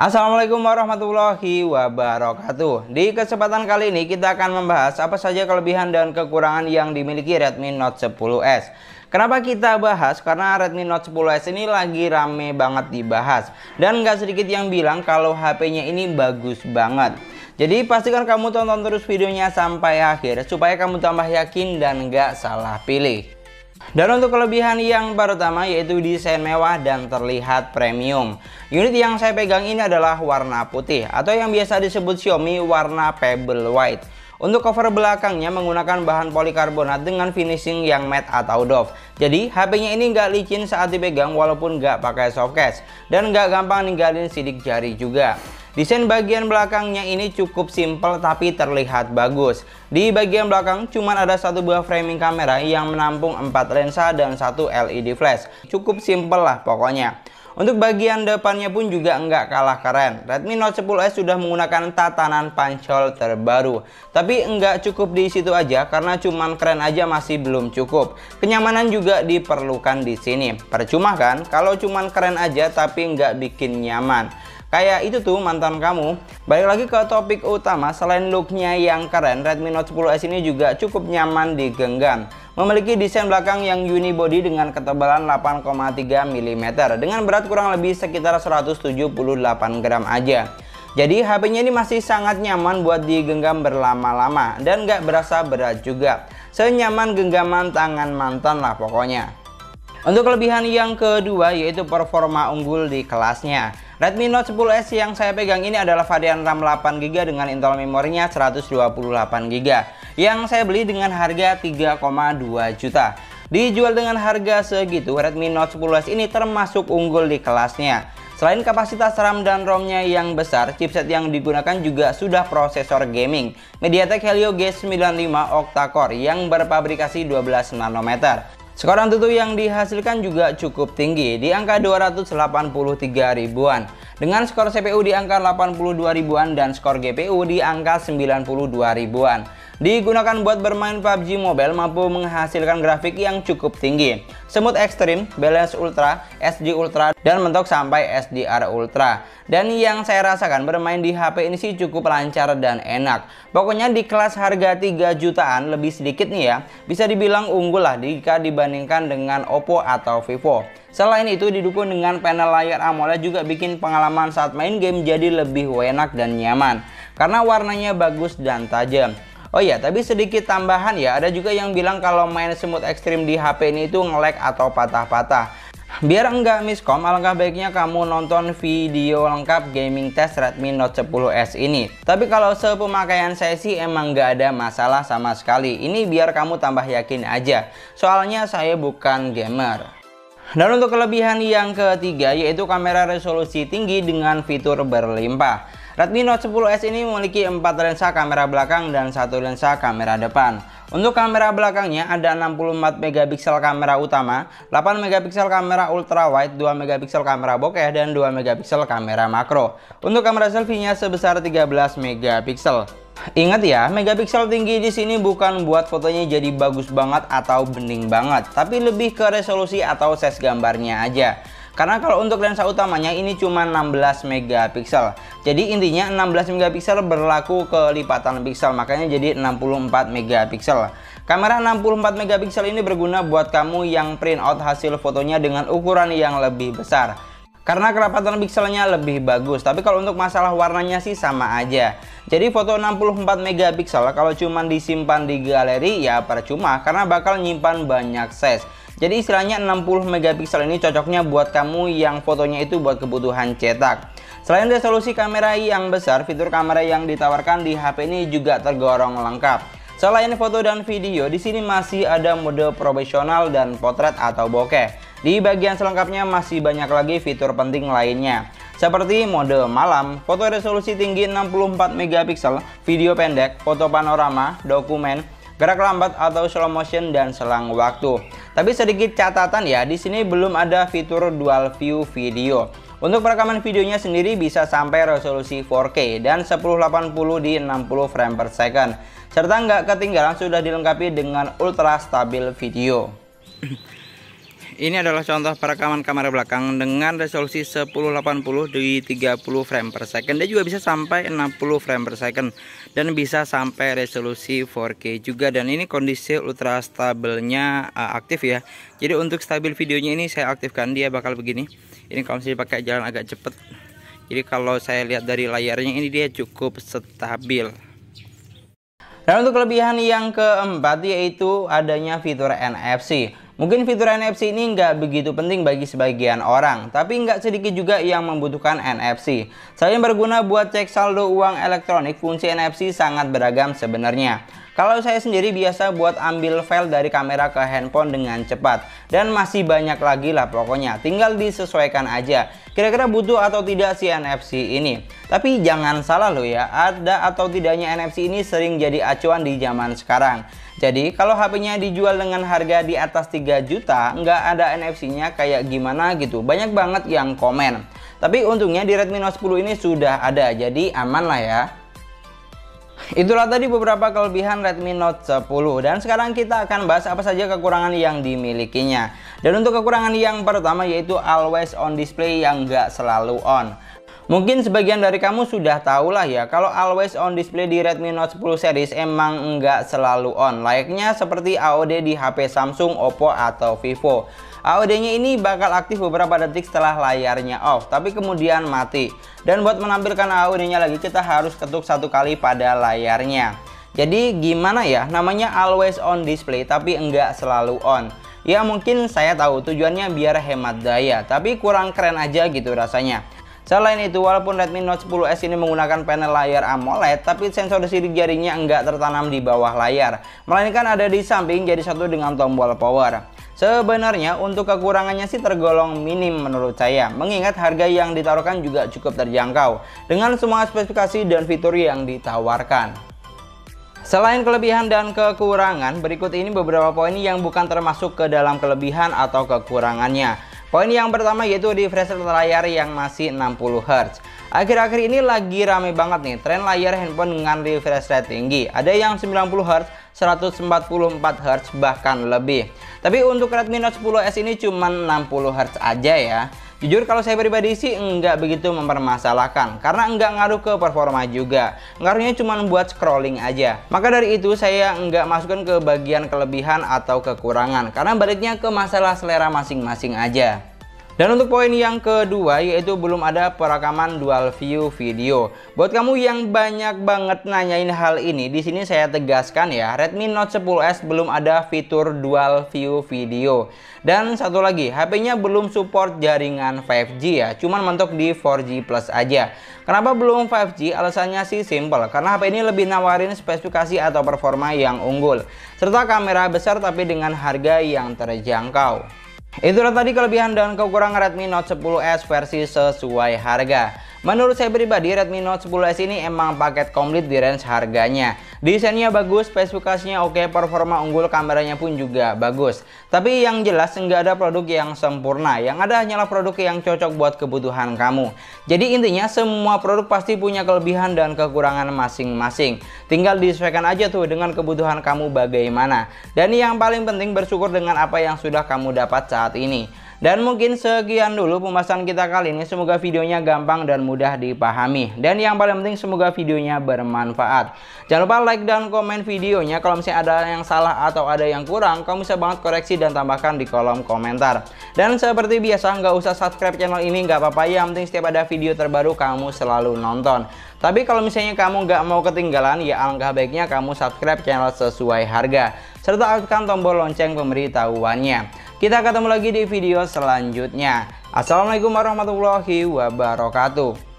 Assalamualaikum warahmatullahi wabarakatuh. Di kesempatan kali ini kita akan membahas apa saja kelebihan dan kekurangan yang dimiliki Redmi Note 10s. Kenapa kita bahas? Karena Redmi Note 10s ini lagi rame banget dibahas. Dan nggak sedikit yang bilang kalau HP-nya ini bagus banget. Jadi pastikan kamu tonton terus videonya sampai akhir supaya kamu tambah yakin dan nggak salah pilih. Dan untuk kelebihan yang pertama yaitu desain mewah dan terlihat premium. Unit yang saya pegang ini adalah warna putih atau yang biasa disebut Xiaomi warna Pebble White. Untuk cover belakangnya menggunakan bahan polikarbonat dengan finishing yang matte atau doff. Jadi HP-nya ini nggak licin saat dipegang walaupun nggak pakai soft case. Dan nggak gampang ninggalin sidik jari juga. Desain bagian belakangnya ini cukup simpel tapi terlihat bagus. Di bagian belakang cuma ada satu buah framing kamera yang menampung 4 lensa dan satu LED flash. Cukup simpel lah pokoknya. Untuk bagian depannya pun juga nggak kalah keren. Redmi Note 10s sudah menggunakan tatanan pancol terbaru. Tapi nggak cukup di situ aja karena cuman keren aja masih belum cukup. Kenyamanan juga diperlukan di sini. Percuma kan kalau cuman keren aja tapi nggak bikin nyaman. Kayak itu tuh mantan kamu. Balik lagi ke topik utama, selain looknya yang keren, Redmi Note 10s ini juga cukup nyaman digenggam. Memiliki desain belakang yang unibody dengan ketebalan 8,3 mm dengan berat kurang lebih sekitar 178 gram aja. Jadi HP-nya ini masih sangat nyaman buat digenggam berlama-lama dan nggak berasa berat juga. Senyaman genggaman tangan mantan lah pokoknya. Untuk kelebihan yang kedua yaitu performa unggul di kelasnya. Redmi Note 10s yang saya pegang ini adalah varian RAM 8GB dengan internal memorinya 128GB yang saya beli dengan harga 3,2 juta. Dijual dengan harga segitu, Redmi Note 10s ini termasuk unggul di kelasnya. Selain kapasitas RAM dan ROM-nya yang besar, chipset yang digunakan juga sudah prosesor gaming MediaTek Helio G95 octa-core yang berpabrikasi 12 nanometer. Skor Antutu yang dihasilkan juga cukup tinggi, di angka 283 ribuan. Dengan skor CPU di angka 82 ribuan dan skor GPU di angka 92 ribuan. Digunakan buat bermain PUBG Mobile mampu menghasilkan grafik yang cukup tinggi. Smooth Extreme, Balance Ultra, SD Ultra, dan mentok sampai SDR Ultra. Dan yang saya rasakan bermain di HP ini sih cukup lancar dan enak. Pokoknya di kelas harga 3 jutaan lebih sedikit nih ya, bisa dibilang unggul lah jika dibandingkan dengan Oppo atau Vivo. Selain itu didukung dengan panel layar AMOLED juga bikin pengalaman saat main game jadi lebih enak dan nyaman. Karena warnanya bagus dan tajam. Oh iya, tapi sedikit tambahan ya, ada juga yang bilang kalau main smooth ekstrim di HP ini itu nge-lag atau patah-patah. Biar enggak miskom, alangkah baiknya kamu nonton video lengkap gaming test Redmi Note 10s ini. Tapi kalau sepemakaian saya sih emang nggak ada masalah sama sekali. Ini biar kamu tambah yakin aja, soalnya saya bukan gamer. Dan untuk kelebihan yang ketiga yaitu kamera resolusi tinggi dengan fitur berlimpah. Redmi Note 10s ini memiliki 4 lensa kamera belakang dan 1 lensa kamera depan. Untuk kamera belakangnya ada 64 megapiksel kamera utama, 8 megapiksel kamera ultra wide, 2 megapiksel kamera bokeh, dan 2 megapiksel kamera makro. Untuk kamera selfie-nya sebesar 13 megapiksel. Ingat ya, megapiksel tinggi di sini bukan buat fotonya jadi bagus banget atau bening banget, tapi lebih ke resolusi atau size gambarnya aja. Karena kalau untuk lensa utamanya ini cuma 16 megapiksel. Jadi intinya 16 megapiksel berlaku kelipatan piksel, makanya jadi 64 megapiksel. Kamera 64 megapiksel ini berguna buat kamu yang print out hasil fotonya dengan ukuran yang lebih besar. Karena kerapatan pikselnya lebih bagus, tapi kalau untuk masalah warnanya sih sama aja. Jadi foto 64 megapiksel kalau cuma disimpan di galeri ya percuma karena bakal nyimpan banyak size. Jadi istilahnya 60 megapiksel ini cocoknya buat kamu yang fotonya itu buat kebutuhan cetak. Selain resolusi kamera yang besar, fitur kamera yang ditawarkan di HP ini juga tergolong lengkap. Selain foto dan video, di sini masih ada mode profesional dan potret atau bokeh. Di bagian selengkapnya masih banyak lagi fitur penting lainnya. Seperti mode malam, foto resolusi tinggi 64 megapiksel, video pendek, foto panorama, dokumen, gerak lambat atau slow motion dan selang waktu. Tapi sedikit catatan ya, di sini belum ada fitur dual view video. Untuk perekaman videonya sendiri bisa sampai resolusi 4K dan 1080 di 60 frame per second. Serta nggak ketinggalan sudah dilengkapi dengan ultra stabil video. Ini adalah contoh perekaman kamera belakang dengan resolusi 1080 di 30 frame per second. Dia juga bisa sampai 60 frame per second dan bisa sampai resolusi 4K juga. Dan ini kondisi ultra stabilnya aktif ya. Jadi untuk stabil videonya ini saya aktifkan, dia bakal begini. Ini kalau saya pakai jalan agak cepet. Jadi kalau saya lihat dari layarnya ini dia cukup stabil. Dan untuk kelebihan yang keempat yaitu adanya fitur NFC. Mungkin fitur NFC ini nggak begitu penting bagi sebagian orang, tapi nggak sedikit juga yang membutuhkan NFC. Selain berguna buat cek saldo uang elektronik, fungsi NFC sangat beragam sebenarnya. Kalau saya sendiri biasa buat ambil file dari kamera ke handphone dengan cepat. Dan masih banyak lagi lah pokoknya, tinggal disesuaikan aja. Kira-kira butuh atau tidak si NFC ini. Tapi jangan salah loh ya, ada atau tidaknya NFC ini sering jadi acuan di zaman sekarang. Jadi kalau HP-nya dijual dengan harga di atas 3 juta, nggak ada NFC-nya kayak gimana gitu. Banyak banget yang komen. Tapi untungnya di Redmi Note 10 ini sudah ada, jadi aman lah ya. Itulah tadi beberapa kelebihan Redmi Note 10. Dan sekarang kita akan bahas apa saja kekurangan yang dimilikinya. Dan untuk kekurangan yang pertama yaitu always on display yang nggak selalu on. Mungkin sebagian dari kamu sudah tahu lah ya, kalau always on display di Redmi Note 10 series emang nggak selalu on. Layaknya seperti AOD di HP Samsung, Oppo, atau Vivo. AOD-nya ini bakal aktif beberapa detik setelah layarnya off, tapi kemudian mati. Dan buat menampilkan AOD-nya lagi, kita harus ketuk 1 kali pada layarnya. Jadi gimana ya, namanya always on display tapi enggak selalu on. Ya mungkin saya tahu tujuannya biar hemat daya, tapi kurang keren aja gitu rasanya. Selain itu, walaupun Redmi Note 10s ini menggunakan panel layar AMOLED, tapi sensor sidik jarinya enggak tertanam di bawah layar, melainkan ada di samping jadi satu dengan tombol power. Sebenarnya untuk kekurangannya sih tergolong minim menurut saya, mengingat harga yang ditawarkan juga cukup terjangkau dengan semua spesifikasi dan fitur yang ditawarkan. Selain kelebihan dan kekurangan, berikut ini beberapa poin yang bukan termasuk ke dalam kelebihan atau kekurangannya. Poin yang pertama yaitu refresh rate layar yang masih 60 Hz. Akhir-akhir ini lagi rame banget nih tren layar handphone dengan refresh rate tinggi. Ada yang 90 Hz, 144 Hz, bahkan lebih. Tapi untuk Redmi Note 10s ini cuma 60 Hz aja ya. Jujur kalau saya pribadi sih nggak begitu mempermasalahkan, karena nggak ngaruh ke performa juga. Ngaruhnya cuma buat scrolling aja. Maka dari itu saya nggak masukkan ke bagian kelebihan atau kekurangan, karena baliknya ke masalah selera masing-masing aja. Dan untuk poin yang kedua yaitu belum ada perekaman dual view video. Buat kamu yang banyak banget nanyain hal ini, di sini saya tegaskan ya, Redmi Note 10s belum ada fitur dual view video. Dan satu lagi, HP-nya belum support jaringan 5G ya, cuman mentok di 4G Plus aja. Kenapa belum 5G? Alasannya sih simple, karena HP ini lebih nawarin spesifikasi atau performa yang unggul, serta kamera besar tapi dengan harga yang terjangkau. Itulah tadi kelebihan dan kekurangan Redmi Note 10s versi sesuai harga. Menurut saya pribadi, Redmi Note 10s ini emang paket komplit di range harganya. Desainnya bagus, spesifikasinya oke, performa unggul, kameranya pun juga bagus. Tapi yang jelas nggak ada produk yang sempurna, yang ada hanyalah produk yang cocok buat kebutuhan kamu. Jadi intinya semua produk pasti punya kelebihan dan kekurangan masing-masing. Tinggal disesuaikan aja tuh dengan kebutuhan kamu bagaimana. Dan yang paling penting bersyukur dengan apa yang sudah kamu dapat saat ini. Dan mungkin sekian dulu pembahasan kita kali ini. Semoga videonya gampang dan mudah dipahami. Dan yang paling penting semoga videonya bermanfaat. Jangan lupa like dan komen videonya. Kalau misalnya ada yang salah atau ada yang kurang, kamu bisa banget koreksi dan tambahkan di kolom komentar. Dan seperti biasa, nggak usah subscribe channel ini, nggak apa-apa. Yang penting setiap ada video terbaru kamu selalu nonton. Tapi kalau misalnya kamu nggak mau ketinggalan, ya alangkah baiknya kamu subscribe channel sesuai harga, serta aktifkan tombol lonceng pemberitahuannya. Kita ketemu lagi di video selanjutnya. Assalamualaikum warahmatullahi wabarakatuh.